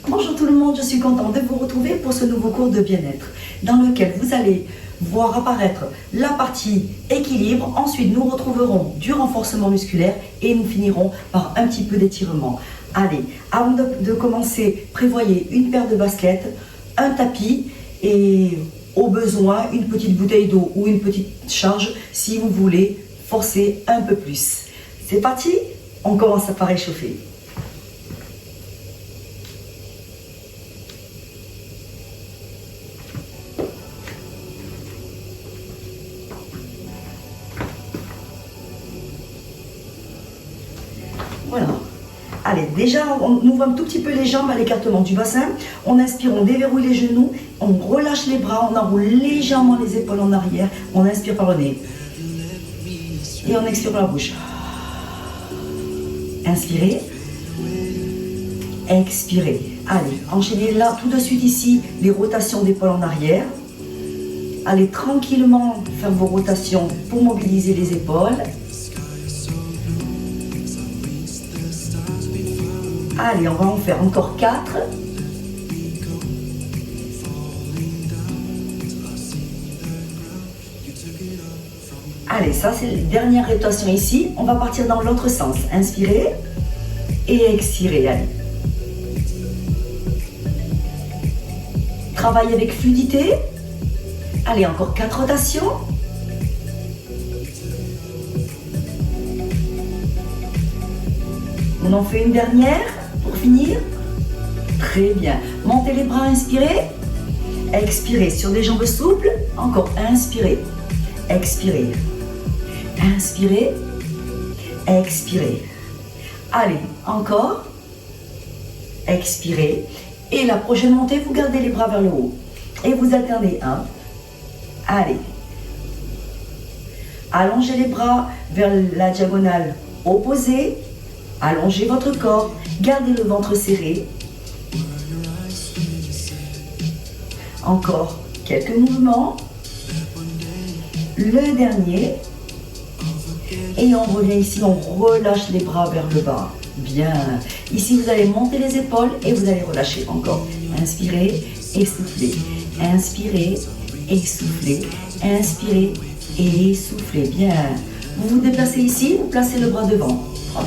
Bonjour tout le monde, je suis contente de vous retrouver pour ce nouveau cours de bien-être dans lequel vous allez voir apparaître la partie équilibre. Ensuite, nous retrouverons du renforcement musculaire et nous finirons par un petit peu d'étirement. Allez, avant de commencer, prévoyez une paire de baskets, un tapis et au besoin une petite bouteille d'eau ou une petite charge si vous voulez forcer un peu plus. C'est parti, on commence par réchauffer. Voilà. Allez, déjà, on ouvre un tout petit peu les jambes à l'écartement du bassin. On inspire, on déverrouille les genoux, on relâche les bras, on enroule légèrement les épaules en arrière. On inspire par le nez. Et on expire par la bouche. Inspirez. Expirez. Allez, enchaînez là, tout de suite ici, les rotations d'épaules en arrière. Allez tranquillement faire vos rotations pour mobiliser les épaules. Allez, on va en faire encore 4. Allez, ça c'est la dernière rotation ici. On va partir dans l'autre sens. Inspirez et expirez. Allez. Travaillez avec fluidité. Allez, encore 4 rotations. On en fait une dernière pour finir. Très bien. Montez les bras, inspirez. Expirez sur des jambes souples. Encore, inspirez. Expirez. Inspirez. Expirez. Allez, encore. Expirez. Et la prochaine montée, vous gardez les bras vers le haut. Et vous alternez un. Allez. Allongez les bras vers la diagonale opposée. Allongez votre corps. Gardez le ventre serré. Encore quelques mouvements. Le dernier. Et on revient ici, on relâche les bras vers le bas. Bien. Ici, vous allez monter les épaules et vous allez relâcher encore. Inspirez et soufflez. Inspirez et soufflez. Inspirez et soufflez. Bien. Vous vous déplacez ici, vous placez le bras devant. Hop.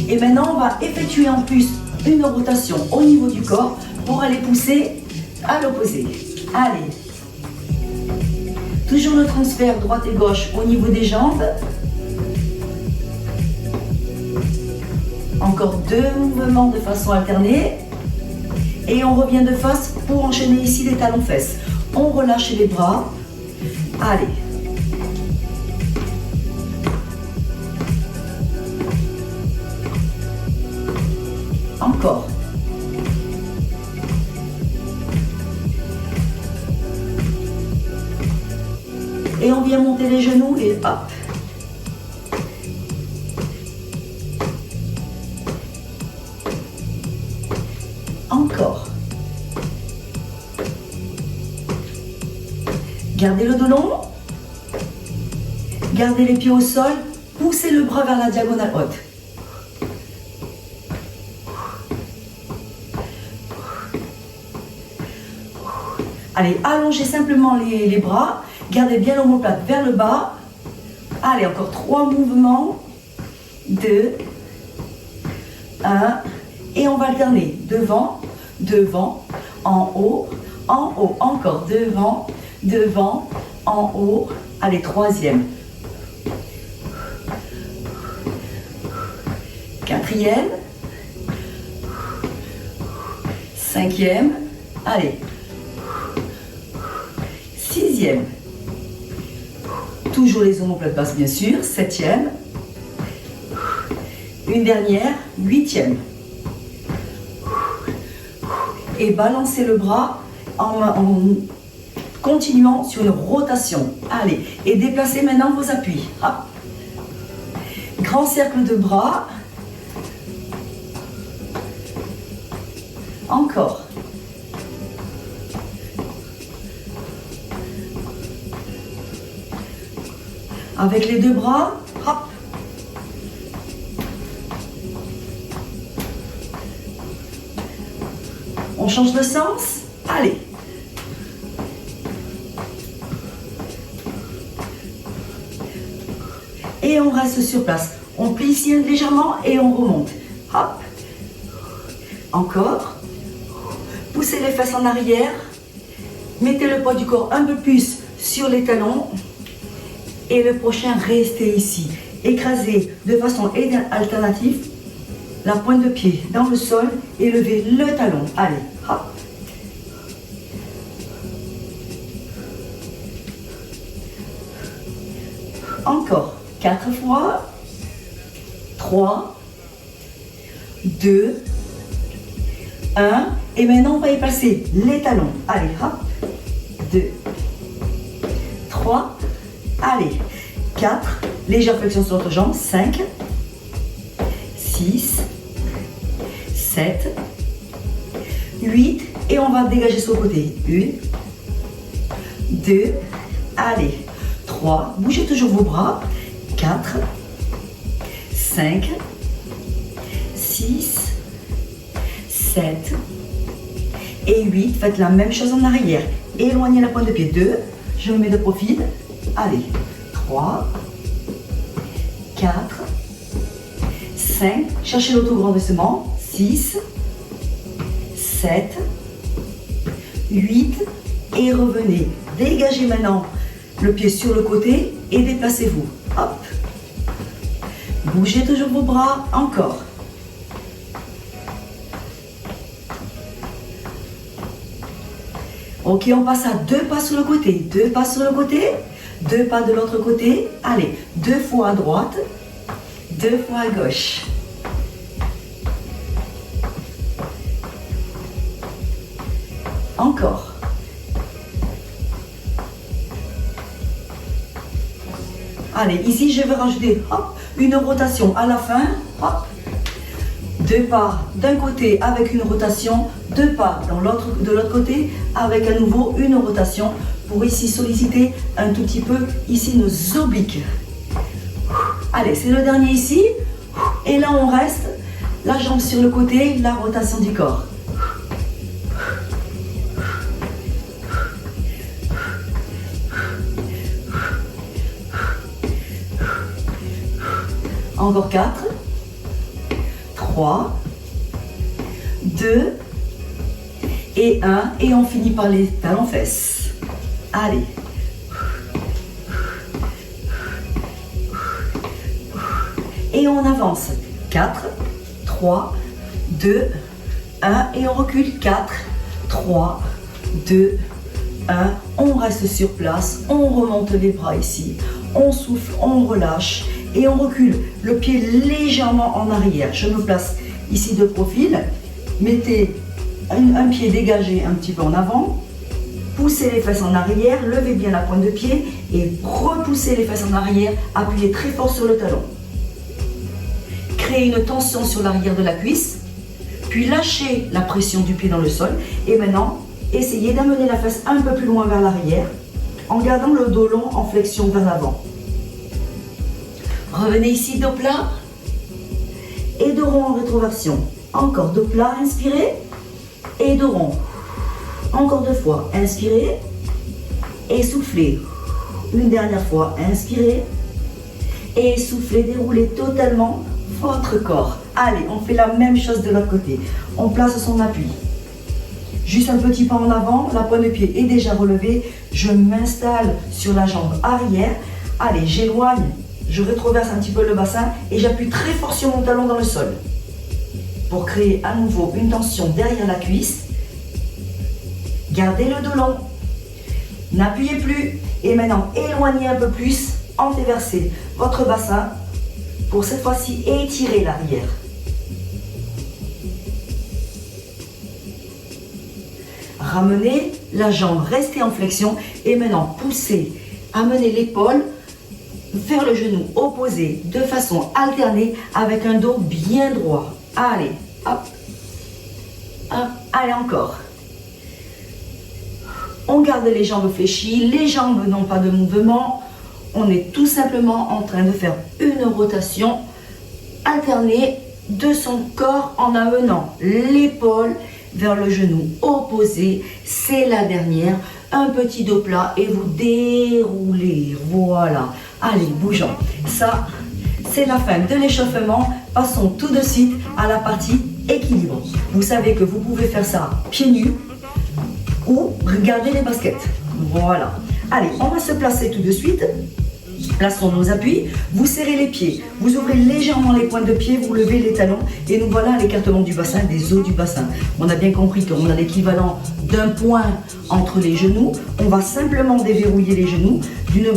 Et maintenant, on va effectuer en plus une rotation au niveau du corps pour aller pousser à l'opposé. Allez. Toujours le transfert droite et gauche au niveau des jambes. Encore 2 mouvements de façon alternée. Et on revient de face pour enchaîner ici les talons-fesses. On relâche les bras. Allez. Encore. Et on vient monter les genoux et hop. Encore. Gardez le dos long. Gardez les pieds au sol. Poussez le bras vers la diagonale haute. Allez, allongez simplement les bras. Gardez bien l'omoplate vers le bas. Allez, encore 3 mouvements. 2, 1. Et on va alterner. Devant, devant, en haut, encore. Devant, devant, en haut. Allez, 3e. 4e. 5e. Allez. 6e. Toujours les omoplates basses, bien sûr. 7e. Une dernière. 8e. Et balancez le bras en continuant sur une rotation. Allez. Et déplacez maintenant vos appuis. Hop. Grand cercle de bras. Encore. Avec les deux bras, hop. On change de sens. Allez. Et on reste sur place. On plie ici légèrement et on remonte. Hop. Encore. Poussez les fesses en arrière. Mettez le poids du corps un peu plus sur les talons. Et le prochain, restez ici. Écrasez de façon alternative la pointe de pied dans le sol et levez le talon. Allez, hop. Encore. 4 fois. 3, 2, 1. Et maintenant, on va y passer les talons. Allez, hop. 2, 3, allez. 4, légère flexion sur l'autre jambe. 5, 6, 7, 8. Et on va dégager sur le côté. 1, 2, allez. 3, bougez toujours vos bras. 4, 5, 6, 7 et 8. Faites la même chose en arrière. Éloignez la pointe de pied. 2, je me mets de profil. Allez. 3, 4, 5. Cherchez l'autograndissement. 6, 7, 8 et revenez. Dégagez maintenant le pied sur le côté et déplacez-vous. Hop. Bougez toujours vos bras, encore. Ok, on passe à 2 pas sur le côté, 2 pas sur le côté, 2 pas de l'autre côté. Allez, 2 fois à droite, 2 fois à gauche. Encore. Allez, ici je vais rajouter hop, une rotation à la fin. Hop. 2 pas d'un côté avec une rotation, 2 pas de l'autre côté avec à nouveau une rotation pour ici solliciter un tout petit peu ici nos obliques. Allez, c'est le dernier ici. Et là on reste, la jambe sur le côté, la rotation du corps. Encore 4, 3, 2 et 1. Et on finit par les talons-fesses. Allez. Et on avance. 4, 3, 2, 1. Et on recule. 4, 3, 2, 1. On reste sur place. On remonte les bras ici. On souffle, on relâche. Et on recule le pied légèrement en arrière. Je me place ici de profil. Mettez un pied dégagé un petit peu en avant. Poussez les fesses en arrière. Levez bien la pointe de pied. Et repoussez les fesses en arrière. Appuyez très fort sur le talon. Créez une tension sur l'arrière de la cuisse. Puis lâchez la pression du pied dans le sol. Et maintenant, essayez d'amener la fesse un peu plus loin vers l'arrière. En gardant le dos long en flexion vers l'avant. Revenez ici, dos plat et dos rond en rétroversion. Encore dos plat, inspirez et dos rond. Encore 2 fois, inspirez et soufflez. Une dernière fois, inspirez et soufflez, déroulez totalement votre corps. Allez, on fait la même chose de l'autre côté. On place son appui. Juste un petit pas en avant, la pointe de pied est déjà relevée. Je m'installe sur la jambe arrière. Allez, j'éloigne. Je rétroverse un petit peu le bassin et j'appuie très fort sur mon talon dans le sol pour créer à nouveau une tension derrière la cuisse. Gardez le dos long, n'appuyez plus et maintenant éloignez un peu plus, antéversez votre bassin pour cette fois-ci étirer l'arrière. Ramenez la jambe, restez en flexion et maintenant poussez, amenez l'épaule vers le genou opposé de façon alternée avec un dos bien droit. Allez, hop, hop, allez encore. On garde les jambes fléchies, les jambes n'ont pas de mouvement. On est tout simplement en train de faire une rotation alternée de son corps en amenant l'épaule vers le genou opposé. C'est la dernière. Un petit dos plat et vous déroulez. Voilà. Allez, bougeons. Ça, c'est la fin de l'échauffement. Passons tout de suite à la partie équilibre. Vous savez que vous pouvez faire ça pieds nus ou garder les baskets. Voilà. Allez, on va se placer tout de suite. Plaçons nos appuis, vous serrez les pieds, vous ouvrez légèrement les pointes de pied, vous levez les talons et nous voilà à l'écartement du bassin, des os du bassin. On a bien compris qu'on a l'équivalent d'un point entre les genoux. On va simplement déverrouiller les genoux d'une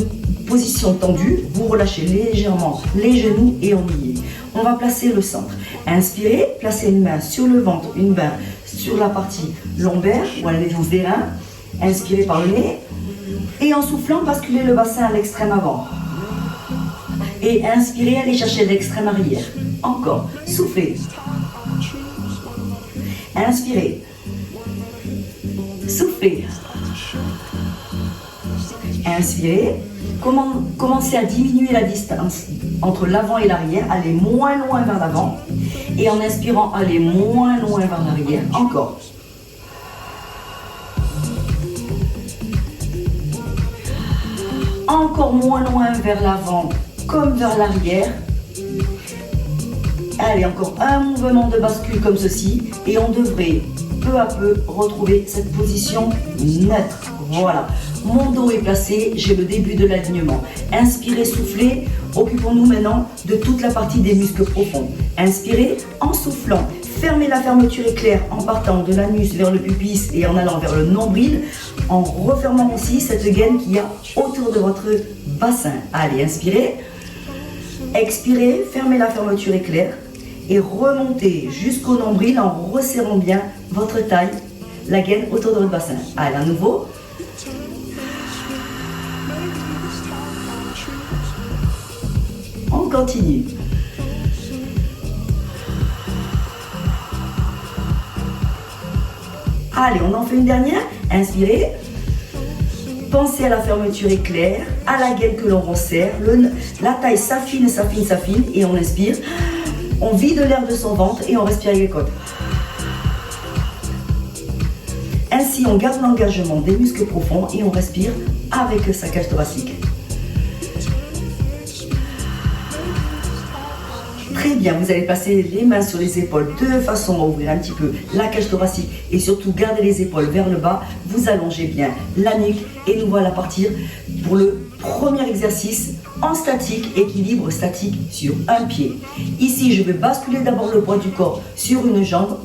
position tendue. Vous relâchez légèrement les genoux et on y est. On va placer le centre. Inspirez, placez une main sur le ventre, une main sur la partie lombaire ou à la défense des reins. Inspirez par le nez et en soufflant, basculez le bassin à l'extrême avant. Et inspirez, allez chercher l'extrême arrière. Encore, soufflez. Inspirez. Soufflez. Inspirez. Commencez à diminuer la distance entre l'avant et l'arrière. Allez moins loin vers l'avant. Et en inspirant, allez moins loin vers l'arrière. Encore. Encore moins loin vers l'avant comme vers l'arrière. Allez, encore un mouvement de bascule comme ceci et on devrait peu à peu retrouver cette position neutre. Voilà, mon dos est placé, j'ai le début de l'alignement. Inspirez, soufflez, occupons-nous maintenant de toute la partie des muscles profonds. Inspirez en soufflant, fermez la fermeture éclair en partant de l'anus vers le pubis et en allant vers le nombril, en refermant aussi cette gaine qu'il y a autour de votre bassin. Allez, inspirez. Expirez, fermez la fermeture éclair et remontez jusqu'au nombril en resserrant bien votre taille, la gaine autour de votre bassin. Allez, à nouveau. On continue. Allez, on en fait une dernière. Inspirez. Pensez à la fermeture éclair, à la gaine que l'on resserre. La taille s'affine, s'affine, s'affine. Et on inspire. On vide l'air de son ventre et on respire avec les côtes. Ainsi, on garde l'engagement des muscles profonds et on respire avec sa cage thoracique. Très bien, vous allez passer les mains sur les épaules de façon à ouvrir un petit peu la cage thoracique et surtout garder les épaules vers le bas. Vous allongez bien la nuque et nous voilà partir pour le premier exercice en statique, équilibre statique sur un pied. Ici, je vais basculer d'abord le poids du corps sur une jambe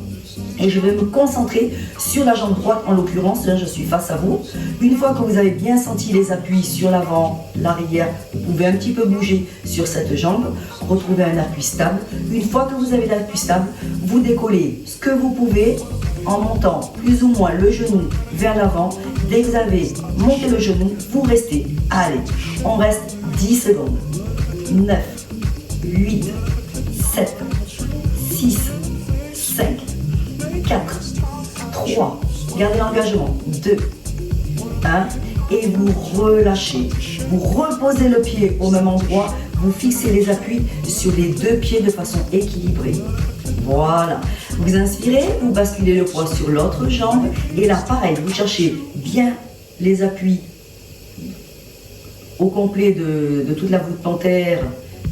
et je vais me concentrer sur la jambe droite en l'occurrence. Là, je suis face à vous. Une fois que vous avez bien senti les appuis sur l'avant, l'arrière, vous pouvez un petit peu bouger sur cette jambe, retrouver un appui stable. Une fois que vous avez l'appui stable, vous décollez ce que vous pouvez en montant plus ou moins le genou vers l'avant. Dès que vous avez monté le genou, vous restez. Allez, on reste 10 secondes. 9, 8, 7, 6, 5, 4, 3, gardez l'engagement, 2, 1, et vous relâchez. Vous reposez le pied au même endroit, vous fixez les appuis sur les deux pieds de façon équilibrée. Voilà. Vous inspirez, vous basculez le poids sur l'autre jambe, et là, pareil, vous cherchez bien les appuis au complet de toute la voûte plantaire,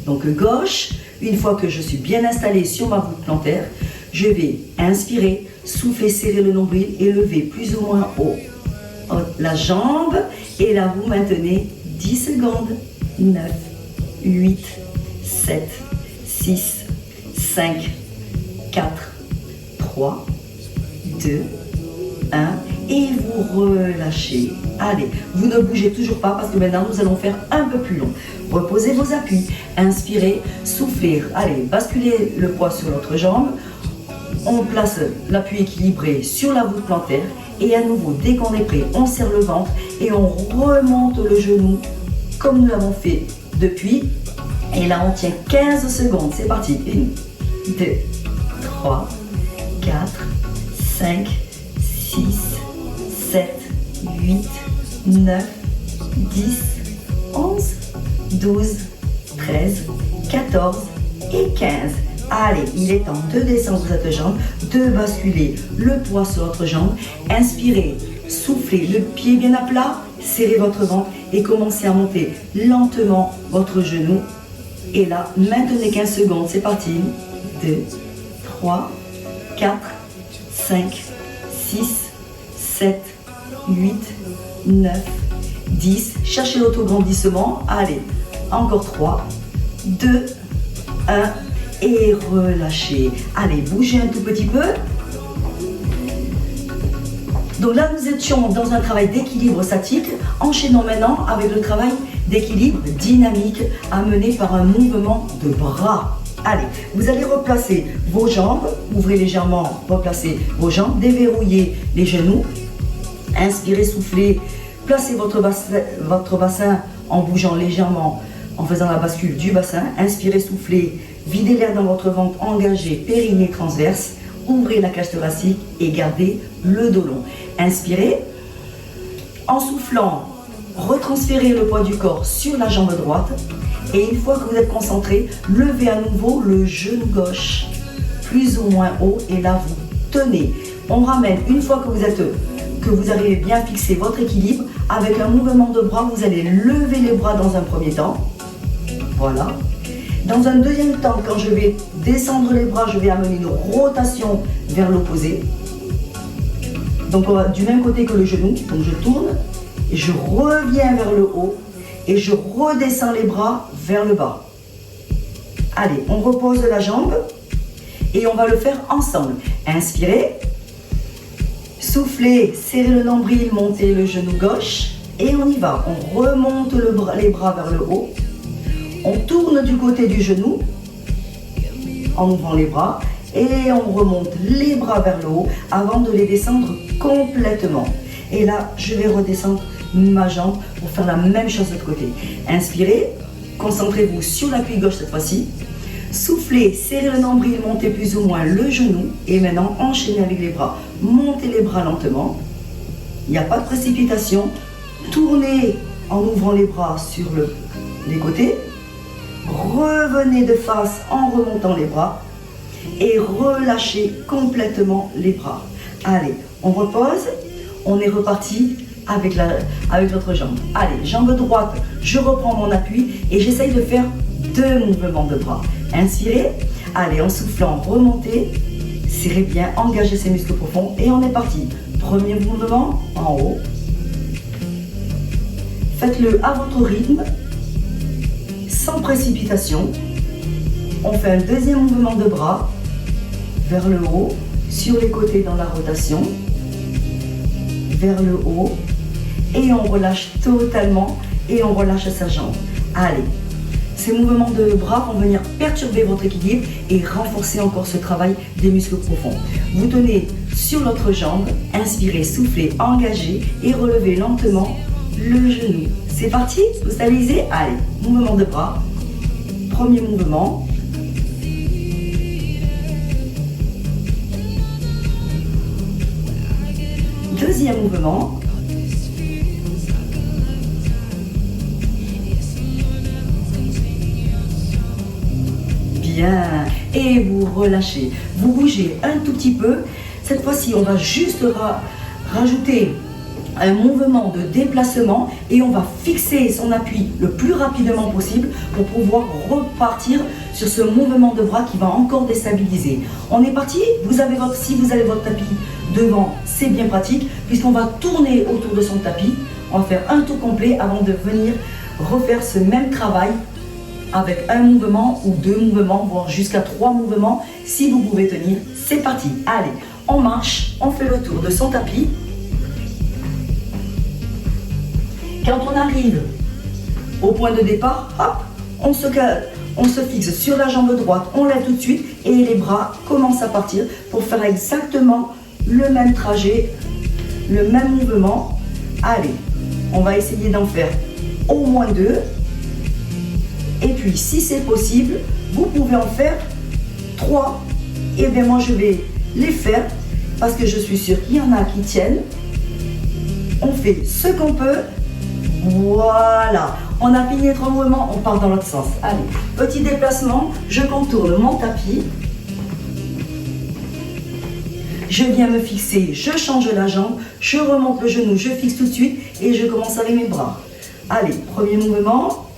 donc gauche. Une fois que je suis bien installé sur ma voûte plantaire, je vais inspirer, souffler, serrer le nombril et lever plus ou moins haut la jambe. Et là, vous maintenez 10 secondes. 9, 8, 7, 6, 5, 4, 3, 2, 1. Et vous relâchez. Allez, vous ne bougez toujours pas parce que maintenant, nous allons faire un peu plus long. Reposez vos appuis. Inspirez, soufflez. Allez, basculez le poids sur l'autre jambe. On place l'appui équilibré sur la voûte plantaire et à nouveau, dès qu'on est prêt, on serre le ventre et on remonte le genou comme nous l'avons fait depuis. Et là, on tient 15 secondes. C'est parti. 1, 2, 3, 4, 5, 6, 7, 8, 9, 10, 11, 12, 13, 14 et 15. Allez, il est temps de descendre sur cette jambe, de basculer le poids sur votre jambe. Inspirez, soufflez, le pied bien à plat, serrez votre ventre et commencez à monter lentement votre genou. Et là, maintenez 15 secondes, c'est parti. 2, 3, 4, 5, 6, 7, 8, 9, 10. Cherchez l'autograndissement. Allez, encore 3, 2, 1 et relâchez. Allez, bougez un tout petit peu. Donc là, nous étions dans un travail d'équilibre statique. Enchaînons maintenant avec le travail d'équilibre dynamique amené par un mouvement de bras. Allez, vous allez replacer vos jambes, ouvrez légèrement, replacez vos jambes, déverrouillez les genoux, inspirez, soufflez, placez votre bassin en bougeant légèrement, en faisant la bascule du bassin, inspirez, soufflez, videz l'air dans votre ventre, engagez, périnée transverse, ouvrez la cage thoracique et gardez le dos long. Inspirez, en soufflant, retransférez le poids du corps sur la jambe droite et une fois que vous êtes concentré, levez à nouveau le genou gauche plus ou moins haut et là vous tenez. On ramène une fois que vous arrivez bien à fixer votre équilibre avec un mouvement de bras, vous allez lever les bras dans un premier temps. Voilà. Dans un deuxième temps, quand je vais descendre les bras, je vais amener une rotation vers l'opposé. Donc du même côté que le genou, donc je tourne et je reviens vers le haut et je redescends les bras vers le bas. Allez, on repose la jambe et on va le faire ensemble. Inspirez, soufflez, serrez le nombril, montez le genou gauche et on y va. On remonte les bras vers le haut. On tourne du côté du genou en ouvrant les bras et on remonte les bras vers le haut avant de les descendre complètement. Et là, je vais redescendre ma jambe pour faire la même chose de l'autre côté. Inspirez, concentrez-vous sur l'appui gauche cette fois-ci. Soufflez, serrez le nombril, montez plus ou moins le genou et maintenant enchaînez avec les bras. Montez les bras lentement. Il n'y a pas de précipitation. Tournez en ouvrant les bras sur les côtés. Revenez de face en remontant les bras et relâchez complètement les bras. Allez, on repose, on est reparti avec l'autre jambe. Allez, jambe droite, je reprends mon appui et j'essaye de faire 2 mouvements de bras. Inspirez, allez, en soufflant, remontez, serrez bien, engagez ces muscles profonds et on est parti. Premier mouvement en haut. Faites-le à votre rythme. Sans précipitation, on fait un deuxième mouvement de bras vers le haut, sur les côtés dans la rotation, vers le haut, et on relâche totalement et on relâche sa jambe. Allez, ces mouvements de bras vont venir perturber votre équilibre et renforcer encore ce travail des muscles profonds. Vous tenez sur l'autre jambe, inspirez, soufflez, engagez et relevez lentement le genou. C'est parti, vous stabilisez. Allez, mouvement de bras. Premier mouvement. Deuxième mouvement. Bien. Et vous relâchez. Vous bougez un tout petit peu. Cette fois-ci, on va juste rajouter un mouvement de déplacement et on va fixer son appui le plus rapidement possible pour pouvoir repartir sur ce mouvement de bras qui va encore déstabiliser. On est parti, si vous avez votre tapis devant, c'est bien pratique puisqu'on va tourner autour de son tapis. On va faire un tour complet avant de venir refaire ce même travail avec un mouvement ou 2 mouvements, voire jusqu'à 3 mouvements si vous pouvez tenir. C'est parti, allez, on marche, on fait le tour de son tapis. Quand on arrive au point de départ, hop, on se fixe sur la jambe droite, on lève tout de suite et les bras commencent à partir pour faire exactement le même trajet, le même mouvement. Allez, on va essayer d'en faire au moins 2. Et puis, si c'est possible, vous pouvez en faire 3. Et bien moi, je vais les faire parce que je suis sûre qu'il y en a qui tiennent. On fait ce qu'on peut. Voilà. On a fini notre mouvement, on part dans l'autre sens. Allez, petit déplacement, je contourne mon tapis. Je viens me fixer, je change la jambe, je remonte le genou, je fixe tout de suite et je commence avec mes bras. Allez, premier mouvement.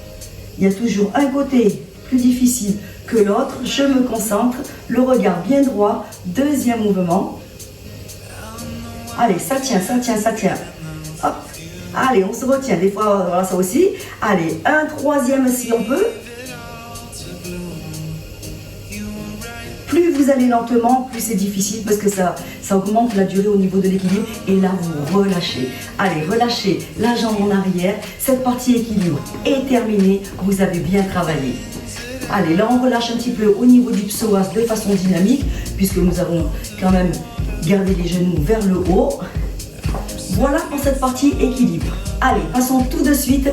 Il y a toujours un côté plus difficile que l'autre. Je me concentre, le regard bien droit. Deuxième mouvement. Allez, ça tient, ça tient, ça tient. Hop. Allez, on se retient. Des fois, voilà ça aussi. Allez, un troisième si on peut. Plus vous allez lentement, plus c'est difficile parce que ça augmente la durée au niveau de l'équilibre. Et là, vous relâchez. Allez, relâchez la jambe en arrière. Cette partie équilibre est terminée. Vous avez bien travaillé. Allez, là, on relâche un petit peu au niveau du psoas de façon dynamique puisque nous avons quand même gardé les genoux vers le haut. Voilà pour cette partie équilibre. Allez, passons tout de suite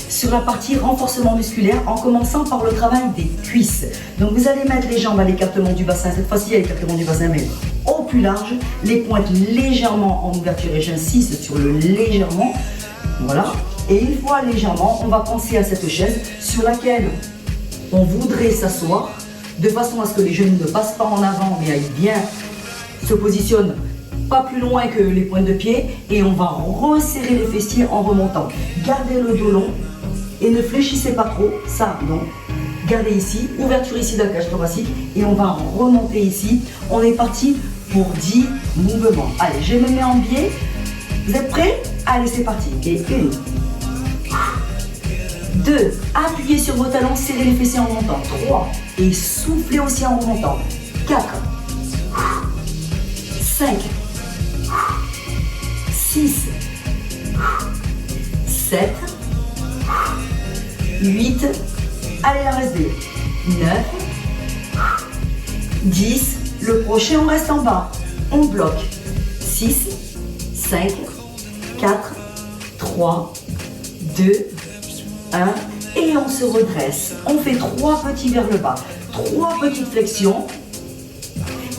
sur la partie renforcement musculaire en commençant par le travail des cuisses. Donc vous allez mettre les jambes à l'écartement du bassin, cette fois-ci à l'écartement du bassin mais au plus large, les pointes légèrement en ouverture et j'insiste sur le légèrement, voilà. Et une fois légèrement, on va penser à cette chaise sur laquelle on voudrait s'asseoir de façon à ce que les genoux ne passent pas en avant mais aillent bien, se positionnent pas plus loin que les pointes de pied et on va resserrer les fessiers en remontant. Gardez le dos long et ne fléchissez pas trop, ça non. Gardez ici, ouverture ici de la cage thoracique et on va remonter ici. On est parti pour 10 mouvements. Allez, je me mets en biais. Vous êtes prêts? Allez, c'est parti. Et 1, 2, appuyez sur vos talons, serrez les fessiers en remontant. 3, et soufflez aussi en remontant. 4, 5, 6, 7, 8, allez la reste 2, 9, 10, le prochain on reste en bas, on bloque, 6, 5, 4, 3, 2, 1 et on se redresse, on fait 3 petits vers le bas, 3 petites flexions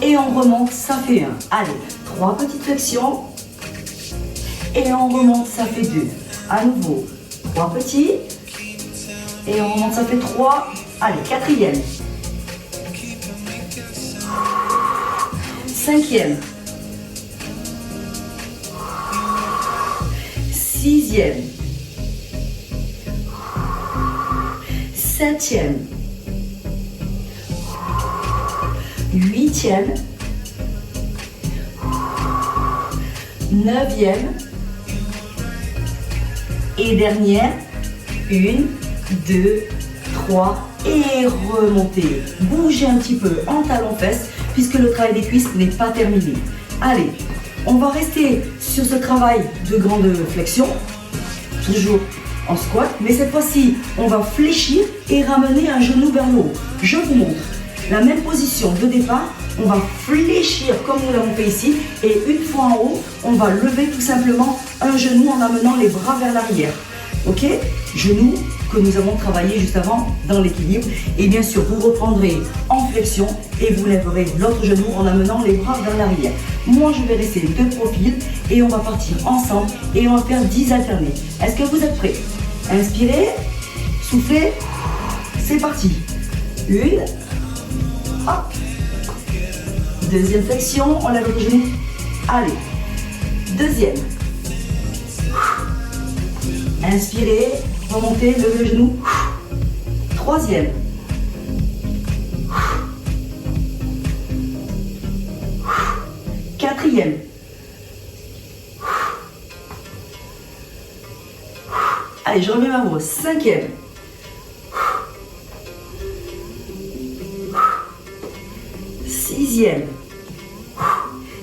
et on remonte, ça fait 1, allez, 3 petites flexions et on remonte, ça fait 2, à nouveau, 3 petits. Et on remonte, ça fait 3. Allez, quatrième. Cinquième. Sixième. Septième. Huitième. Neuvième. Et dernière. 1, 2, 3 et remontez. Bougez un petit peu en talons-fesses puisque le travail des cuisses n'est pas terminé. Allez, on va rester sur ce travail de grande flexion, toujours en squat, mais cette fois-ci, on va fléchir et ramener un genou vers le haut. Je vous montre la même position de départ. On va fléchir comme nous l'avons fait ici et une fois en haut, on va lever tout simplement un genou en amenant les bras vers l'arrière. Ok? Genou que nous avons travaillé juste avant dans l'équilibre. Et bien sûr, vous reprendrez en flexion et vous lèverez l'autre genou en amenant les bras vers l'arrière. Moi, je vais rester de profil et on va partir ensemble et on va faire 10 alternés. Est-ce que vous êtes prêts? Inspirez, soufflez, c'est parti. 1, hop. Deuxième flexion, on lève le genou. Allez, deuxième. Inspirez, remontez, levez le genou. Troisième. Quatrième. Allez, je remets ma voix. Cinquième. Sixième.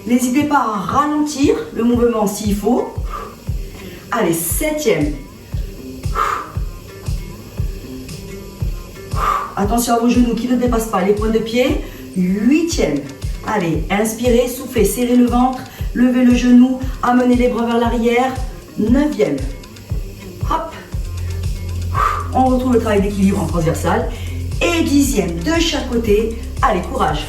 N'hésitez pas à ralentir le mouvement s'il faut. Allez, septième. Attention à vos genoux qui ne dépassent pas les points de pied. Huitième. Allez, inspirez, soufflez, serrez le ventre, levez le genou, amenez les bras vers l'arrière. Neuvième. Hop. On retrouve le travail d'équilibre en transversal. Et dixième de chaque côté. Allez, courage.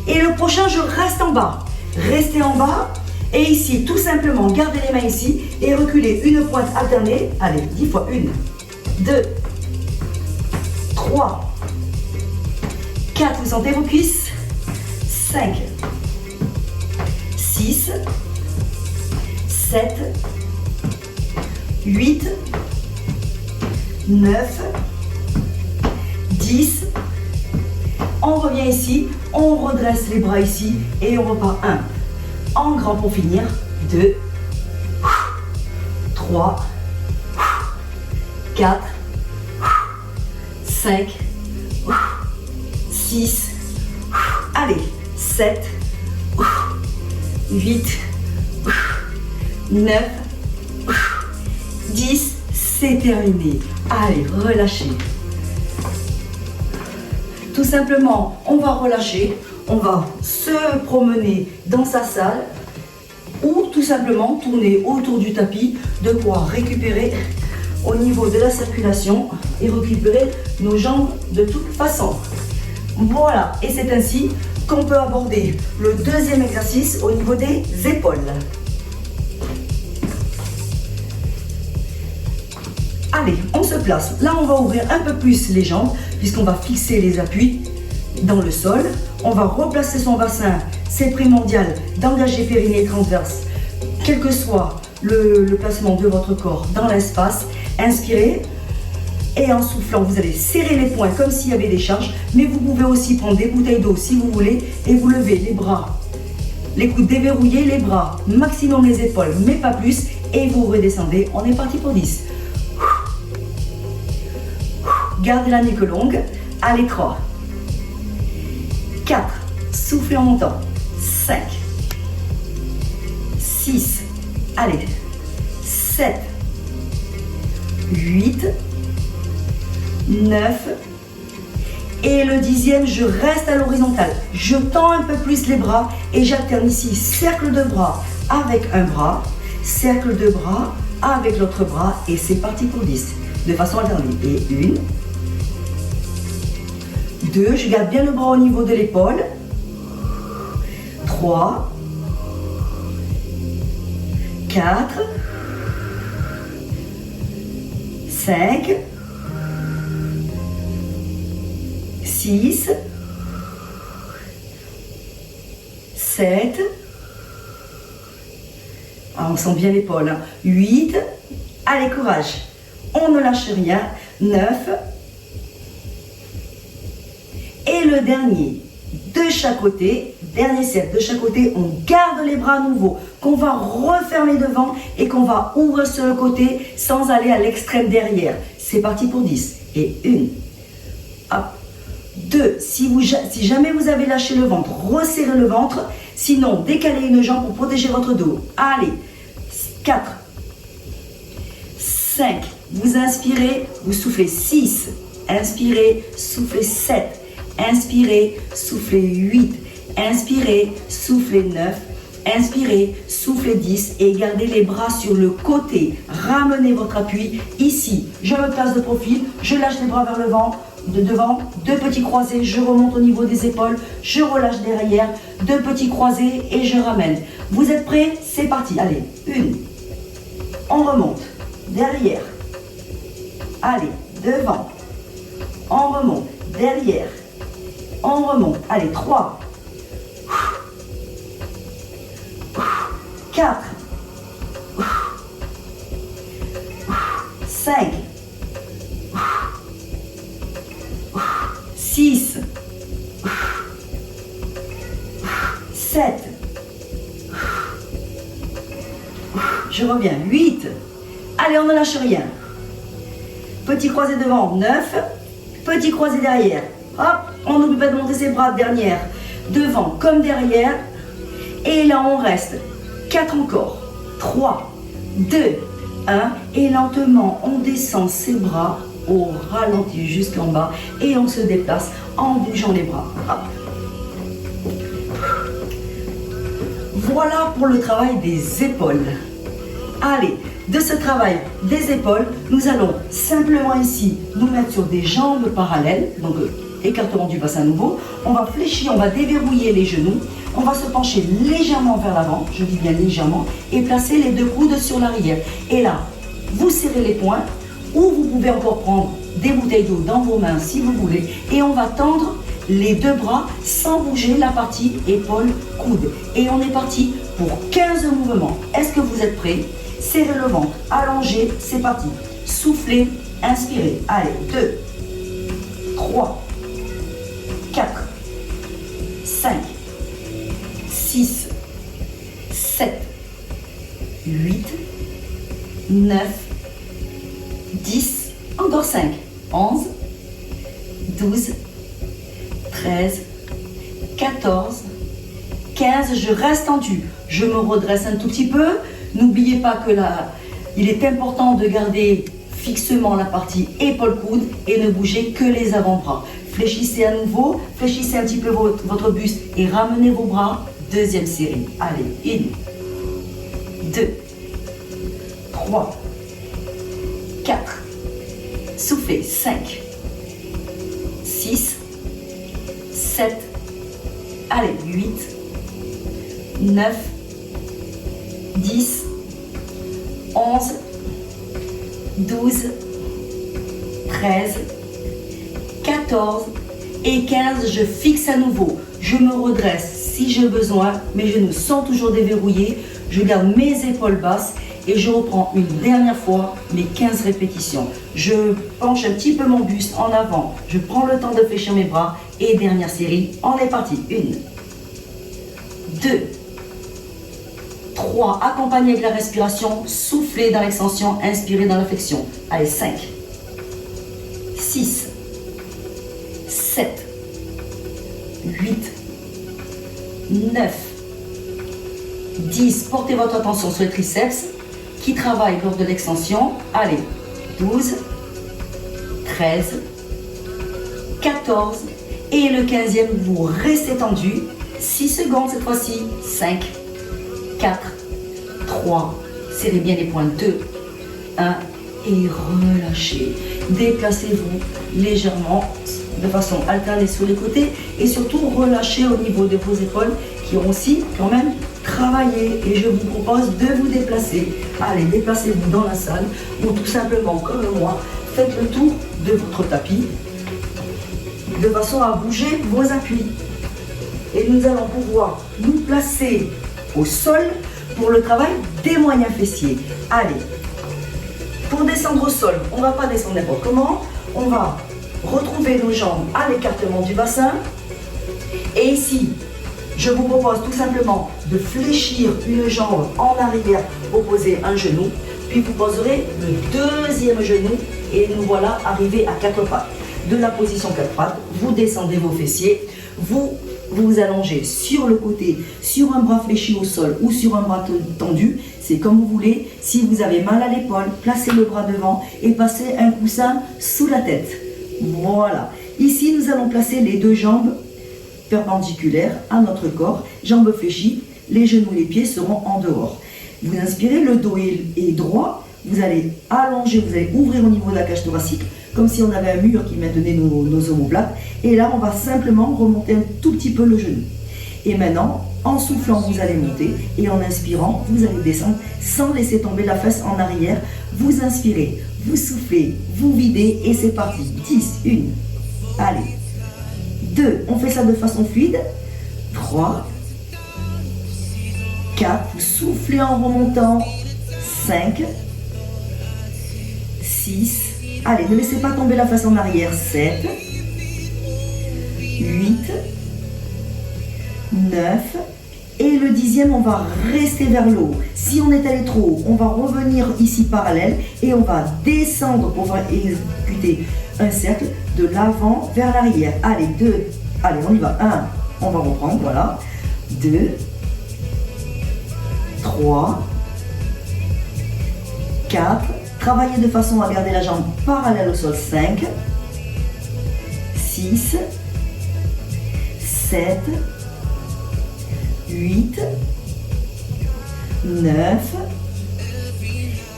Et le prochain, je reste en bas. Restez en bas Et ici, tout simplement, gardez les mains ici et reculez une pointe alternée. Allez, 10 fois. 1, 2, 3, 4. Vous sentez vos cuisses. 5, 6, 7, 8, 9, 10. On revient ici, on redresse les bras ici et on repart. 1. En grand pour finir. 2, 3, 4, 5, 6, allez, 7, 8, 9, 10, c'est terminé. Allez, relâchez. Tout simplement, on va relâcher, on va se promener dans sa salle ou tout simplement tourner autour du tapis, de quoi récupérer au niveau de la circulation et récupérer nos jambes de toute façon. Voilà, et c'est ainsi qu'on peut aborder le deuxième exercice au niveau des épaules. Allez, on se place. Là, on va ouvrir un peu plus les jambes puisqu'on va fixer les appuis dans le sol. On va replacer son bassin. C'est primordial d'engager périnée transverse, quel que soit le placement de votre corps dans l'espace. Inspirez et en soufflant, vous allez serrer les poings comme s'il y avait des charges. Mais vous pouvez aussi prendre des bouteilles d'eau si vous voulez et vous levez les bras. Les coudes déverrouillés, les bras, maximum les épaules, mais pas plus. Et vous redescendez. On est parti pour 10. Gardez la nuque longue. Allez, 3, 4, soufflez en montant. 5, 6, allez, 7, 8, 9, et le 10e, je reste à l'horizontale. Je tends un peu plus les bras et j'alterne ici cercle de bras avec un bras, cercle de bras avec l'autre bras et c'est parti pour 10. De façon alternée. Et 1, 2, je garde bien le bras au niveau de l'épaule. 3, 4, 5, 6, 7, on sent bien l'épaule, hein. 8, allez courage, on ne lâche rien, 9, et le dernier, de chaque côté, dernier cercle, de chaque côté, on garde les bras à nouveau, qu'on va refermer devant et qu'on va ouvrir sur le côté sans aller à l'extrême derrière. C'est parti pour 10. Et 1, hop, 2, si jamais vous avez lâché le ventre, resserrez le ventre, sinon décalez une jambe pour protéger votre dos. Allez, 4, 5, vous inspirez, vous soufflez 6, inspirez, soufflez 7, inspirez, soufflez 8, inspirez, soufflez 9, inspirez, soufflez 10 et gardez les bras sur le côté. Ramenez votre appui ici. Je me place de profil, je lâche les bras vers le vent, de devant, 2 petits croisés, je remonte au niveau des épaules, je relâche derrière, 2 petits croisés et je ramène. Vous êtes prêts? C'est parti. Allez, 1, on remonte, derrière, allez, devant, on remonte, derrière, on remonte, allez, 3, 4, 5, 6, 7, je reviens, 8, allez on ne lâche rien, petit croisé devant, 9, petit croisé derrière, hop, on n'oublie pas de monter ses bras, dernière, devant comme derrière, et là on reste, 4 encore, 3, 2, 1, et lentement on descend ses bras au ralenti jusqu'en bas et on se déplace en bougeant les bras. Hop. Voilà pour le travail des épaules. Allez, de ce travail des épaules, nous allons simplement ici nous mettre sur des jambes parallèles, donc écartement du bassin à nouveau. On va fléchir, on va déverrouiller les genoux. On va se pencher légèrement vers l'avant, je dis bien légèrement, et placer les deux coudes sur l'arrière. Et là, vous serrez les poings, ou vous pouvez encore prendre des bouteilles d'eau dans vos mains si vous voulez. Et on va tendre les deux bras sans bouger la partie épaule-coude. Et on est parti pour 15 mouvements. Est-ce que vous êtes prêts? Serrez le ventre, allongez, c'est parti. Soufflez, inspirez. Allez, 2, 3, 4, 5, 6, 7, 8, 9, 10, encore 5, 11, 12, 13, 14, 15, je reste tendu. Je me redresse un tout petit peu. N'oubliez pas que là, il est important de garder fixement la partie épaule-coude et ne bougez que les avant-bras. Fléchissez à nouveau, fléchissez un petit peu votre buste et ramenez vos bras. Deuxième série. Allez, 1, 2, 3, 4, soufflez, 5, 6, 7, allez, 8, 9, 10, 11, 12, 13, 14 et 15. Je fixe à nouveau. Je me redresse si j'ai besoin. Mes genoux sont toujours déverrouillés. Je garde mes épaules basses et je reprends une dernière fois mes 15 répétitions. Je penche un petit peu mon buste en avant. Je prends le temps de fléchir mes bras et dernière série. On est parti. 1, 2, 3, accompagnez avec la respiration, soufflez dans l'extension, inspirez dans la flexion. Allez, 5, 6, 7, 8, 9, 10. Portez votre attention sur les triceps qui travaillent lors de l'extension. Allez, 12, 13, 14 et le 15e, vous restez tendu. 6 secondes cette fois-ci. 5, 4, 3, serrez bien les poings, 2, 1 et relâchez. Déplacez-vous légèrement de façon alternée sur les côtés et surtout relâchez au niveau de vos épaules qui ont aussi quand même travaillé. Et je vous propose de vous déplacer. Allez, déplacez-vous dans la salle ou tout simplement comme moi, faites le tour de votre tapis de façon à bouger vos appuis. Et nous allons pouvoir nous placer au sol pour le travail des moyens fessiers. Allez, pour descendre au sol, on ne va pas descendre n'importe comment. On va retrouver nos jambes à l'écartement du bassin. Et ici, je vous propose tout simplement de fléchir une jambe en arrière, opposer un genou. Puis vous poserez le deuxième genou et nous voilà arrivés à 4 pattes. De la position 4 pattes, vous descendez vos fessiers, vous allongez sur le côté, sur un bras fléchi au sol ou sur un bras tendu, c'est comme vous voulez. Si vous avez mal à l'épaule, placez le bras devant et passez un coussin sous la tête. Voilà. Ici, nous allons placer les deux jambes perpendiculaires à notre corps, jambes fléchies, les genoux, les pieds seront en dehors. Vous inspirez, le dos est droit, vous allez allonger, vous allez ouvrir au niveau de la cage thoracique, comme si on avait un mur qui maintenait nos omoplates. Et là, on va simplement remonter un tout petit peu le genou. Et maintenant, en soufflant, vous allez monter. Et en inspirant, vous allez descendre sans laisser tomber la fesse en arrière. Vous inspirez, vous soufflez, vous videz et c'est parti. 10, 1, allez. 2, on fait ça de façon fluide. 3, 4, vous soufflez en remontant. 5, 6, allez, ne laissez pas tomber la face en arrière. 7, 8, 9, et le 10e, on va rester vers le haut. Si on est allé trop haut, on va revenir ici parallèle et on va descendre pour exécuter un cercle de l'avant vers l'arrière. Allez, 2, allez, on y va. 1, on va reprendre, voilà. 2, 3, 4, travaillez de façon à garder la jambe parallèle au sol. 5, 6, 7, 8, 9,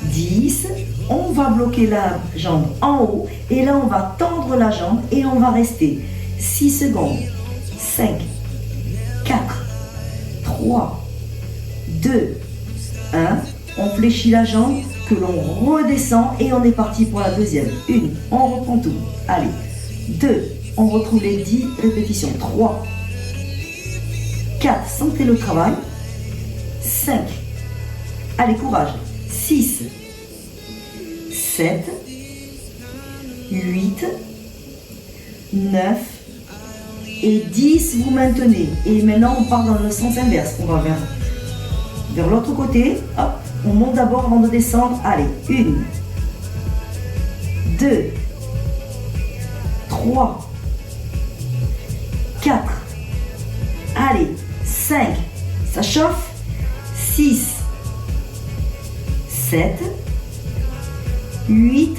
10. On va bloquer la jambe en haut et là on va tendre la jambe et on va rester 6 secondes. 5, 4, 3, 2, 1. On fléchit la jambe, que l'on redescend et on est parti pour la deuxième. 1, on reprend tout. Allez. 2, on retrouve les 10 répétitions. 3, 4, sentez le travail. 5, allez, courage. 6, 7, 8, 9 et 10, vous maintenez. Et maintenant, on part dans le sens inverse. On va vers l'autre côté. Hop, on monte d'abord avant de descendre. Allez, 1, 2, 3, 4, allez, 5, ça chauffe, 6, 7, 8,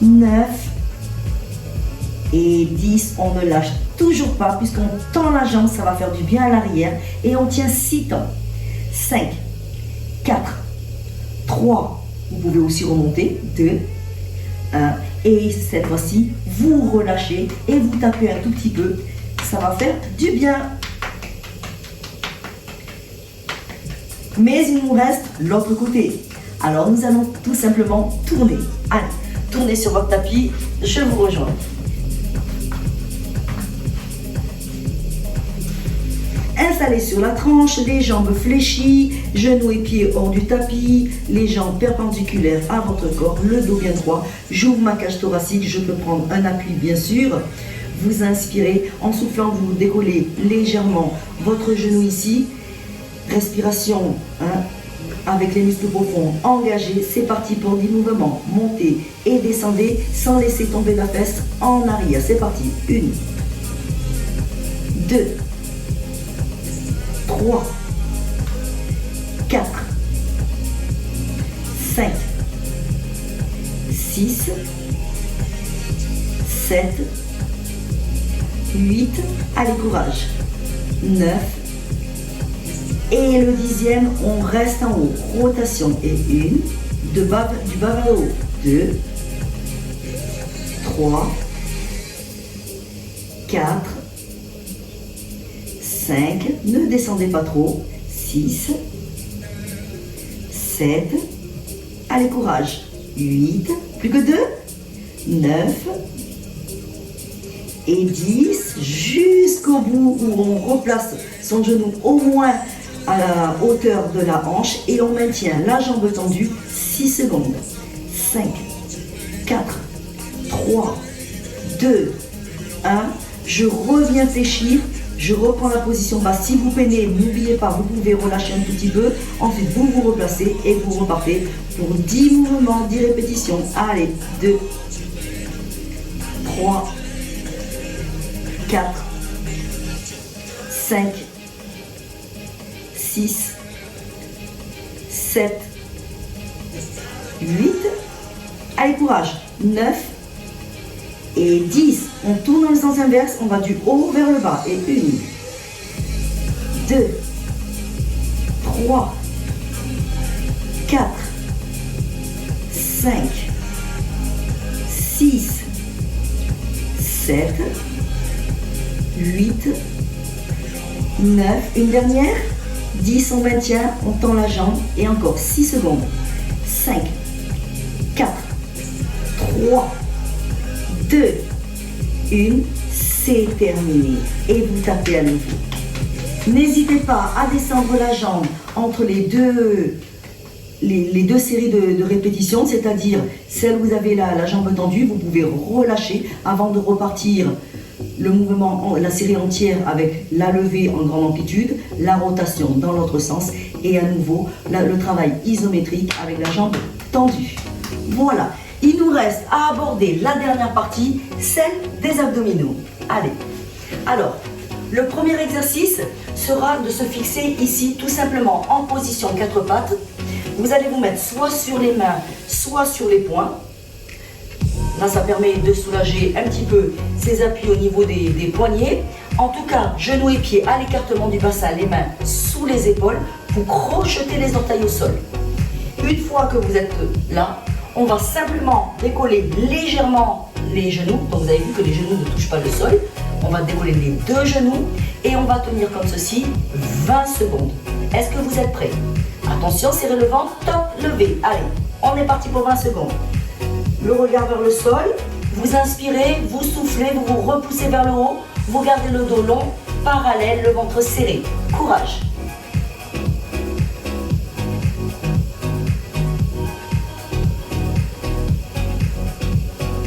9 et 10. On ne lâche toujours pas puisqu'on tend la jambe, ça va faire du bien à l'arrière et on tient 6 temps. 5, 4, 3, vous pouvez aussi remonter, 2, 1 et cette fois-ci, vous relâchez et vous tapez un tout petit peu, ça va faire du bien. Mais il nous reste l'autre côté. Alors nous allons tout simplement tourner. Allez, tournez sur votre tapis, je vous rejoins. Installez sur la tranche, les jambes fléchies, genoux et pieds hors du tapis, les jambes perpendiculaires à votre corps, le dos bien droit. J'ouvre ma cage thoracique, je peux prendre un appui bien sûr. Vous inspirez, en soufflant, vous décollez légèrement votre genou ici. Respiration avec les muscles profonds engagés. C'est parti pour 10 mouvements. Montez et descendez sans laisser tomber la fesse en arrière. C'est parti. 1, 2, 3, 4, 5, 6, 7, 8, allez courage, 9, et le 10e, on reste en haut, rotation, et 1, du bas vers le haut, 2, 3, 4, 5, ne descendez pas trop, 6, 7, allez courage, 8, plus que 2, 9 et 10, jusqu'au bout où on replace son genou au moins à la hauteur de la hanche et on maintient la jambe tendue 6 secondes. 5, 4, 3, 2, 1, je reviens fléchir. Je reprends la position basse. Si vous peinez, n'oubliez pas, vous pouvez relâcher un tout petit peu. Ensuite, vous vous replacez et vous repartez pour 10 mouvements, 10 répétitions. Allez, 2, 3, 4, 5, 6, 7, 8. Allez, courage. 9. Et 10, on tourne dans le sens inverse, on va du haut vers le bas. Et 1, 2, 3, 4, 5, 6, 7, 8, 9. Une dernière. 10, on maintient, on tend la jambe. Et encore 6 secondes. 5, 4, 3, 2, 1, c'est terminé. Et vous tapez à nouveau. N'hésitez pas à descendre la jambe entre les deux séries de répétitions, c'est-à-dire celle où vous avez la jambe tendue, vous pouvez relâcher avant de repartir le mouvement, la série entière avec la levée en grande amplitude, la rotation dans l'autre sens et à nouveau le travail isométrique avec la jambe tendue. Voilà. Il nous reste à aborder la dernière partie, celle des abdominaux. Allez, alors, le premier exercice sera de se fixer ici tout simplement en position 4 pattes. Vous allez vous mettre soit sur les mains, soit sur les poings. Là, ça permet de soulager un petit peu ces appuis au niveau des poignets. En tout cas, genoux et pieds à l'écartement du bassin, les mains sous les épaules. Vous crochetez les orteils au sol. Une fois que vous êtes là, on va simplement décoller légèrement les genoux. Donc vous avez vu que les genoux ne touchent pas le sol. On va décoller les deux genoux et on va tenir comme ceci 20 secondes. Est-ce que vous êtes prêts? Attention, serrez le ventre, top, levez. Allez, on est parti pour 20 secondes. Le regard vers le sol, vous inspirez, vous soufflez, vous vous repoussez vers le haut, vous gardez le dos long, parallèle, le ventre serré. Courage.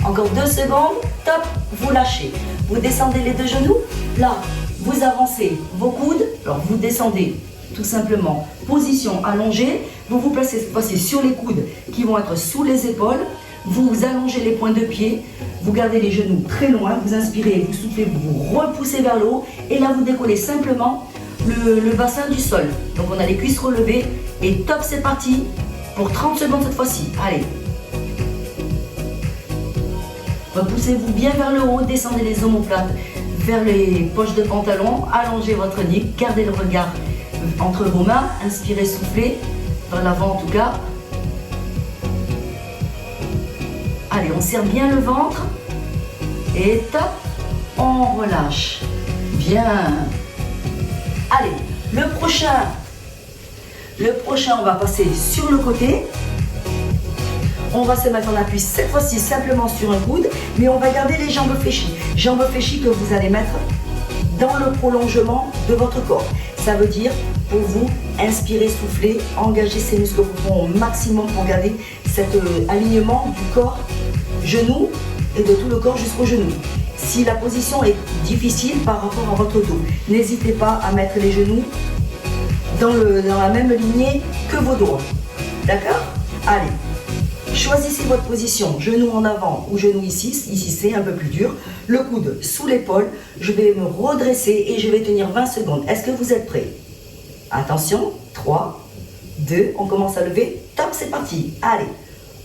Encore 2 secondes, top, vous lâchez. Vous descendez les deux genoux, là, vous avancez vos coudes, alors vous descendez tout simplement, position allongée, vous vous placez cette fois-ci sur les coudes qui vont être sous les épaules, vous allongez les points de pied, vous gardez les genoux très loin, vous inspirez, vous soufflez, vous vous repoussez vers le haut, et là vous décollez simplement le bassin du sol. Donc on a les cuisses relevées, et top, c'est parti, pour 30 secondes cette fois-ci, allez. Repoussez-vous bien vers le haut, descendez les omoplates vers les poches de pantalon, allongez votre nuque, gardez le regard entre vos mains, inspirez, soufflez, vers l'avant en tout cas. Allez, on serre bien le ventre et top, on relâche. Bien. Allez, le prochain, on va passer sur le côté. On va se mettre en appui cette fois-ci simplement sur un coude, mais on va garder les jambes fléchies. Jambes fléchies que vous allez mettre dans le prolongement de votre corps. Ça veut dire, pour vous, inspirer, souffler, engager ces muscles profonds au maximum pour garder cet alignement du corps, genou et de tout le corps jusqu'au genou. Si la position est difficile par rapport à votre dos, n'hésitez pas à mettre les genoux dans la même lignée que vos doigts. D'accord? Allez. Choisissez votre position, genou en avant ou genou ici c'est un peu plus dur. Le coude sous l'épaule, je vais me redresser et je vais tenir 20 secondes. Est-ce que vous êtes prêts? Attention, 3, 2, on commence à lever, top, c'est parti. Allez,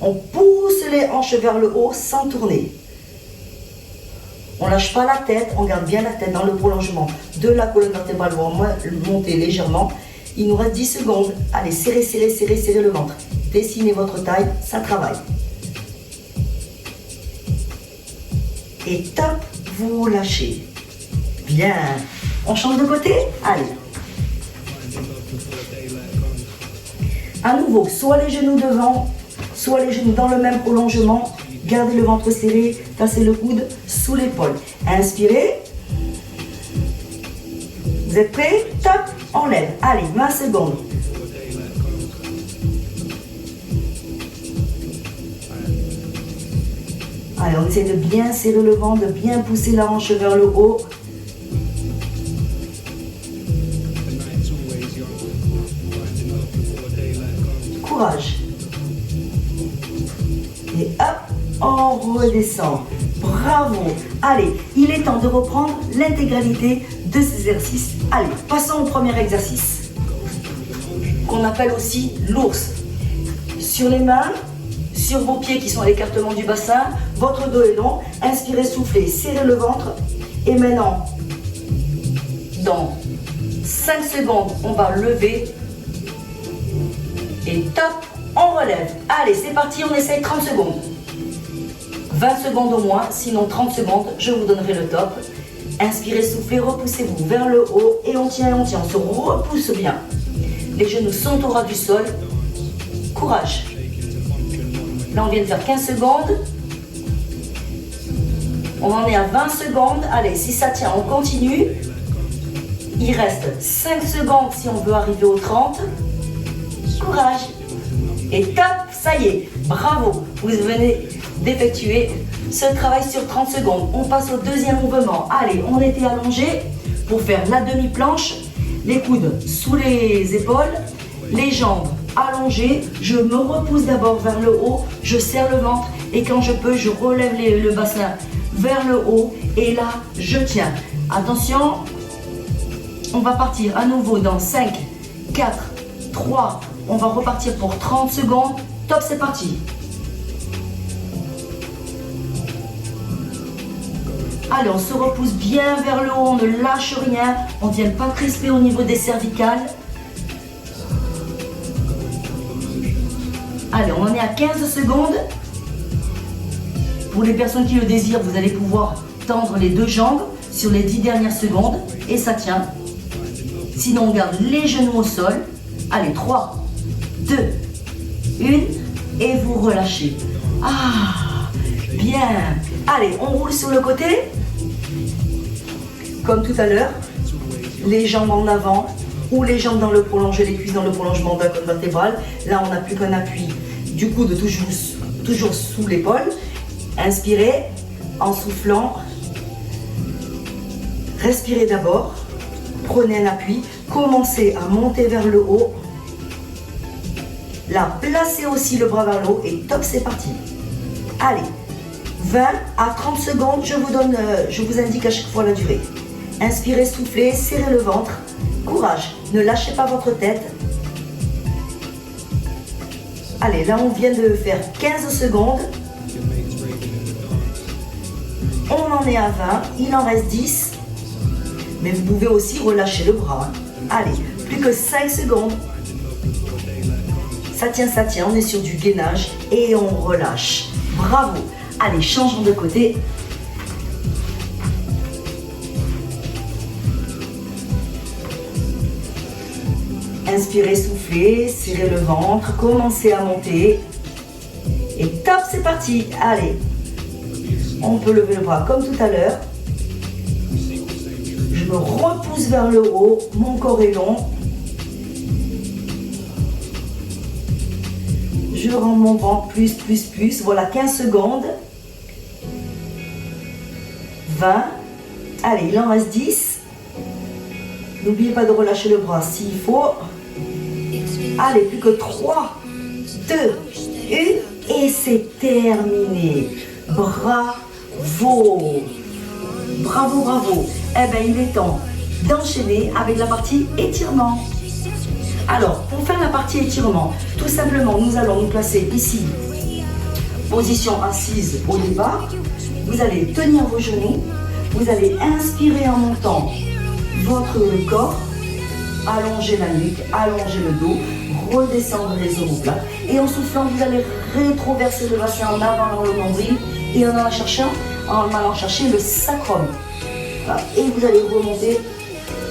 on pousse les hanches vers le haut sans tourner. On ne lâche pas la tête, on garde bien la tête dans le prolongement de la colonne vertébrale, on va monter légèrement. Il nous reste 10 secondes. Allez, serrez, serrez, serrez, serrez le ventre. Dessinez votre taille, ça travaille. Et top, vous lâchez. Bien. On change de côté? Allez. À nouveau, soit les genoux devant, soit les genoux dans le même prolongement. Gardez le ventre serré, passez le coude sous l'épaule. Inspirez. Vous êtes prêts? Top, on lève. Allez, 20 secondes. Allez, on essaie de bien serrer le ventre, de bien pousser la hanche vers le haut. Courage. Et hop, on redescend. Bravo. Allez, il est temps de reprendre l'intégralité de ces exercices. Allez, passons au premier exercice, qu'on appelle aussi l'ours. Sur les mains, sur vos pieds qui sont à l'écartement du bassin, votre dos est long, inspirez, soufflez, serrez le ventre. Et maintenant, dans 5 secondes, on va lever. Et top, on relève. Allez, c'est parti, on essaye 30 secondes. 20 secondes au moins, sinon 30 secondes, je vous donnerai le top. Inspirez, soufflez, repoussez-vous vers le haut et on tient, on se repousse bien. Les genoux sont au ras du sol. Courage. Là, on vient de faire 15 secondes. On en est à 20 secondes. Allez, si ça tient, on continue. Il reste 5 secondes si on veut arriver aux 30. Courage. Et top, ça y est. Bravo. Vous venez d'effectuer ce travail sur 30 secondes. On passe au deuxième mouvement. Allez, on était allongé pour faire la demi-planche. Les coudes sous les épaules. Les jambes allongées. Je me repousse d'abord vers le haut. Je serre le ventre. Et quand je peux, je relève le bassin vers le haut. Et là, je tiens. Attention. On va partir à nouveau dans 5, 4, 3. On va repartir pour 30 secondes. Top, c'est parti. Allez, on se repousse bien vers le haut, on ne lâche rien. On ne vient pas crisper au niveau des cervicales. Allez, on en est à 15 secondes. Pour les personnes qui le désirent, vous allez pouvoir tendre les deux jambes sur les 10 dernières secondes et ça tient. Sinon, on garde les genoux au sol. Allez, 3, 2, 1 et vous relâchez. Ah, bien. Allez, on roule sur le côté. Comme tout à l'heure, les jambes en avant ou les jambes dans le prolongé, les cuisses dans le prolongement de la colonne vertébrale. Là, on n'a plus qu'un appui du coude toujours sous l'épaule. Inspirez en soufflant. Respirez d'abord. Prenez un appui. Commencez à monter vers le haut. Là, placez aussi le bras vers le haut et top, c'est parti. Allez, 20 à 30 secondes, je vous indique à chaque fois la durée. Inspirez, soufflez, serrez le ventre. Courage, ne lâchez pas votre tête. Allez, là on vient de faire 15 secondes. On en est à 20, il en reste 10. Mais vous pouvez aussi relâcher le bras. Allez, plus que 5 secondes. Ça tient, on est sur du gainage et on relâche. Bravo. Allez, changeons de côté. Inspirez, soufflez, serrez le ventre, commencez à monter. Et top, c'est parti. Allez, on peut lever le bras comme tout à l'heure. Je me repousse vers le haut, mon corps est long. Je rends mon ventre plus. Voilà, 15 secondes. 20. Allez, il en reste 10. N'oubliez pas de relâcher le bras s'il faut. Allez, plus que 3, 2, 1. Et c'est terminé. Bravo. Bravo. Eh bien, il est temps d'enchaîner avec la partie étirement. Alors, pour faire la partie étirement, tout simplement, nous allons nous placer ici, position assise au départ. Vous allez tenir vos genoux, vous allez inspirer en montant votre corps, allonger la nuque, allonger le dos, redescendre les omoplates. Et en soufflant, vous allez rétroverser le bassin en avant dans le nombril et en allant chercher le sacrum. Voilà. Et vous allez remonter.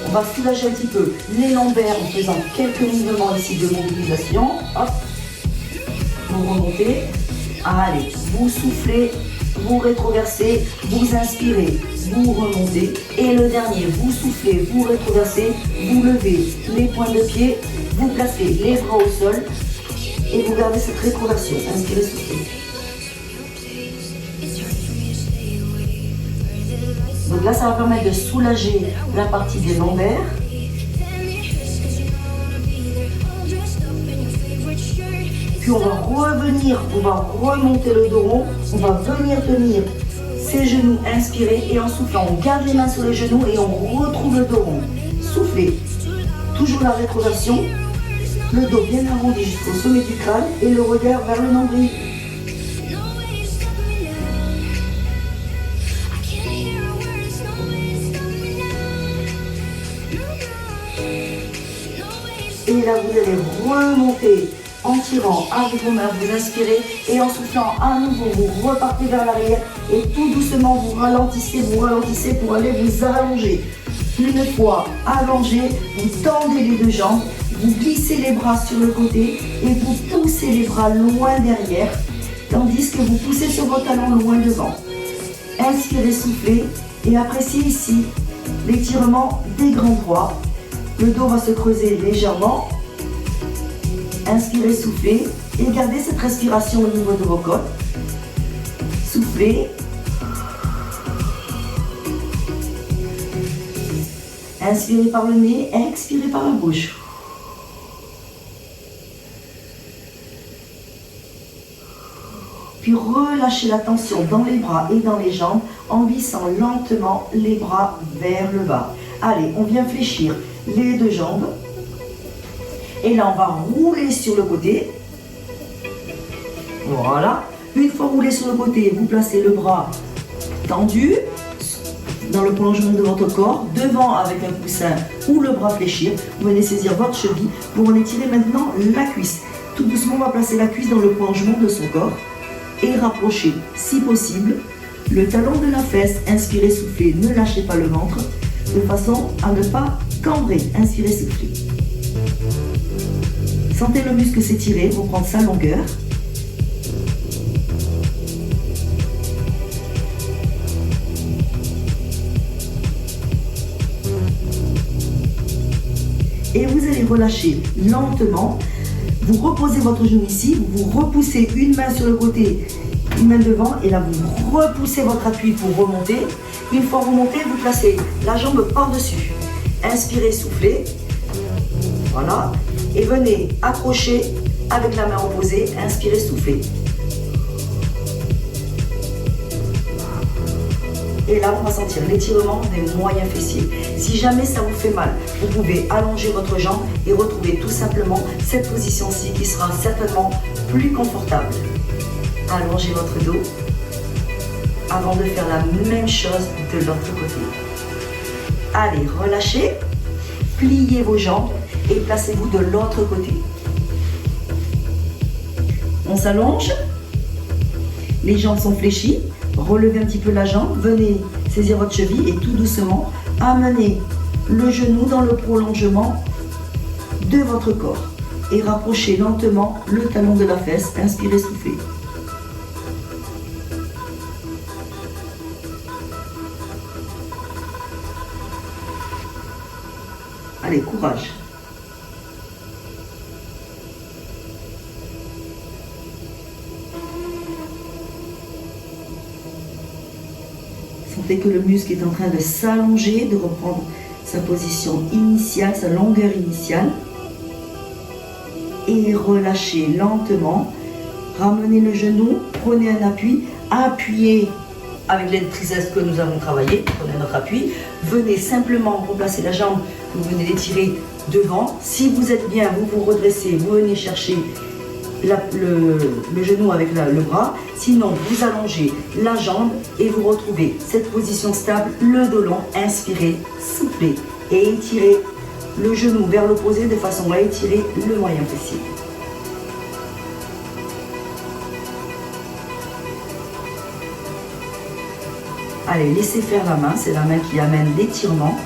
On va soulager un petit peu les lombaires en faisant quelques mouvements ici de mobilisation. Hop. Vous remontez. Allez, vous soufflez, vous rétroversez, vous inspirez, vous remontez. Et le dernier, vous soufflez, vous rétroversez, vous levez les points de pied, vous placez les bras au sol et vous gardez cette rétroversion. Inspirez, soufflez. Donc là, ça va permettre de soulager la partie des lombaires. Puis on va revenir, on va remonter le dos rond, on va venir tenir ses genoux inspirés et en soufflant, on garde les mains sur les genoux et on retrouve le dos rond. Soufflez, toujours la rétroversion, le dos bien arrondi jusqu'au sommet du crâne et le regard vers le nombril. Et là, vous allez remonter en tirant avec vos mains, vous inspirez et en soufflant à nouveau, vous repartez vers l'arrière et tout doucement, vous ralentissez pour aller vous allonger. Une fois allongé, vous tendez les deux jambes, vous glissez les bras sur le côté et vous poussez les bras loin derrière, tandis que vous poussez sur vos talons loin devant. Inspirez, soufflez et appréciez ici l'étirement des grands bras. Le dos va se creuser légèrement. Inspirez, soufflez et gardez cette respiration au niveau de vos côtes. Soufflez. Inspirez par le nez, expirez par la bouche. Puis relâchez la tension dans les bras et dans les jambes en glissant lentement les bras vers le bas. Allez, on vient fléchir les deux jambes. Et là, on va rouler sur le côté. Voilà. Une fois roulé sur le côté, vous placez le bras tendu dans le prolongement de votre corps, devant avec un coussin ou le bras fléchir. Vous venez saisir votre cheville pour en étirer maintenant la cuisse. Tout doucement, on va placer la cuisse dans le prolongement de son corps. et rapprochez, si possible, le talon de la fesse. Inspirez, soufflez, ne lâchez pas le ventre, de façon à ne pas cambrer. Inspirez, soufflez. Sentez le muscle s'étirer, reprendre sa longueur. Et vous allez relâcher lentement. Vous reposez votre genou ici, vous repoussez une main sur le côté, une main devant, et là vous repoussez votre appui pour remonter. Une fois remonté, vous placez la jambe par-dessus. Inspirez, soufflez. Voilà. Et venez accrocher avec la main opposée. Inspirez, soufflez. Et là, on va sentir l'étirement des moyens fessiers. Si jamais ça vous fait mal, vous pouvez allonger votre jambe et retrouver tout simplement cette position-ci qui sera certainement plus confortable. Allongez votre dos avant de faire la même chose de l'autre côté. Allez, relâchez, pliez vos jambes et placez-vous de l'autre côté. On s'allonge, les jambes sont fléchies. Relevez un petit peu la jambe, venez saisir votre cheville et tout doucement amenez le genou dans le prolongement de votre corps et rapprochez lentement le talon de la fesse. Inspirez, soufflez. Allez, courage. Sentez que le muscle est en train de s'allonger, de reprendre sa position initiale, sa longueur initiale. Et relâchez lentement. Ramenez le genou, prenez un appui, appuyez avec l'aide triceps que nous avons travaillé, prenez notre appui. Venez simplement replacer la jambe que vous venez d'étirer devant. Si vous êtes bien, vous vous redressez, vous venez chercher le genou avec le bras. Sinon, vous allongez la jambe et vous retrouvez cette position stable, le dos long. Inspirez, soufflez et étirez le genou vers l'opposé de façon à étirer le moyen fessier. Allez, laissez faire la main, c'est la main qui amène l'étirement.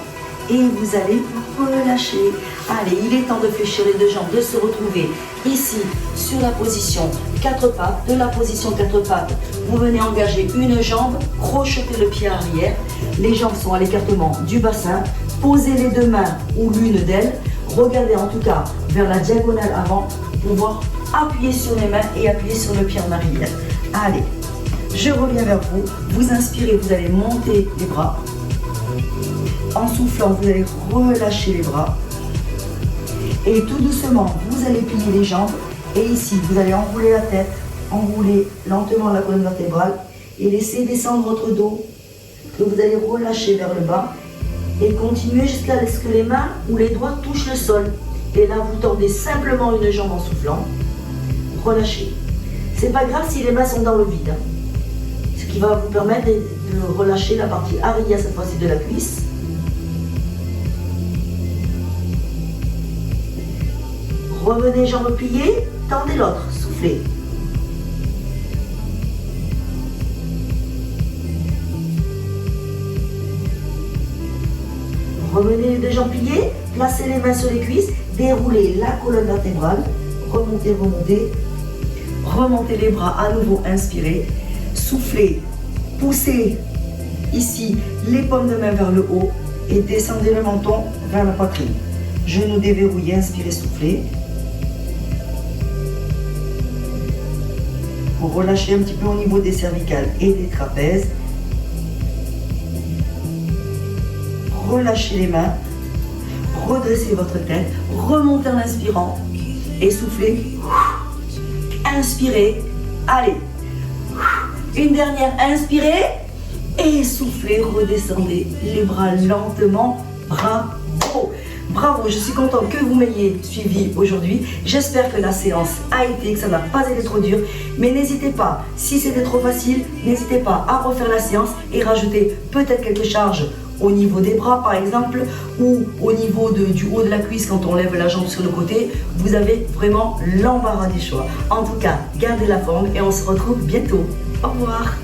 Et vous allez relâcher. Allez, il est temps de fléchir les deux jambes, de se retrouver ici sur la position 4 pattes. De la position 4 pattes, vous venez engager une jambe, crochetez le pied arrière. Les jambes sont à l'écartement du bassin. Posez les deux mains ou l'une d'elles. Regardez en tout cas vers la diagonale avant pour pouvoir appuyer sur les mains et appuyer sur le pied en arrière. Allez, je reviens vers vous. Vous inspirez, vous allez monter les bras. En soufflant, vous allez relâcher les bras. Et tout doucement, vous allez plier les jambes. Et ici, vous allez enrouler la tête, enrouler lentement la colonne vertébrale et laisser descendre votre dos, que vous allez relâcher vers le bas. Et continuez jusqu'à ce que les mains ou les doigts touchent le sol. Et là, vous tendez simplement une jambe en soufflant. Relâchez. C'est pas grave si les mains sont dans le vide. Ce qui va vous permettre de relâcher la partie arrière, cette fois-ci de la cuisse. Revenez, jambes pliées, tendez l'autre, soufflez. Revenez les deux jambes pliées, placez les mains sur les cuisses, déroulez la colonne vertébrale, remontez, remontez, remontez les bras à nouveau, inspirez, soufflez, poussez ici les paumes de main vers le haut et descendez le menton vers la poitrine. Genoux déverrouillés, inspirez, soufflez. Pour relâcher un petit peu au niveau des cervicales et des trapèzes. Relâchez les mains, redressez votre tête, remontez en inspirant et soufflez. Inspirez, allez. Une dernière, inspirez et soufflez, redescendez les bras lentement. Bravo! Bravo, je suis contente que vous m'ayez suivi aujourd'hui. J'espère que la séance a été, que ça n'a pas été trop dur. Mais n'hésitez pas, si c'était trop facile, n'hésitez pas à refaire la séance et rajouter peut-être quelques charges au niveau des bras par exemple, ou au niveau du haut de la cuisse quand on lève la jambe sur le côté. Vous avez vraiment l'embarras du choix. En tout cas, gardez la forme et on se retrouve bientôt. Au revoir.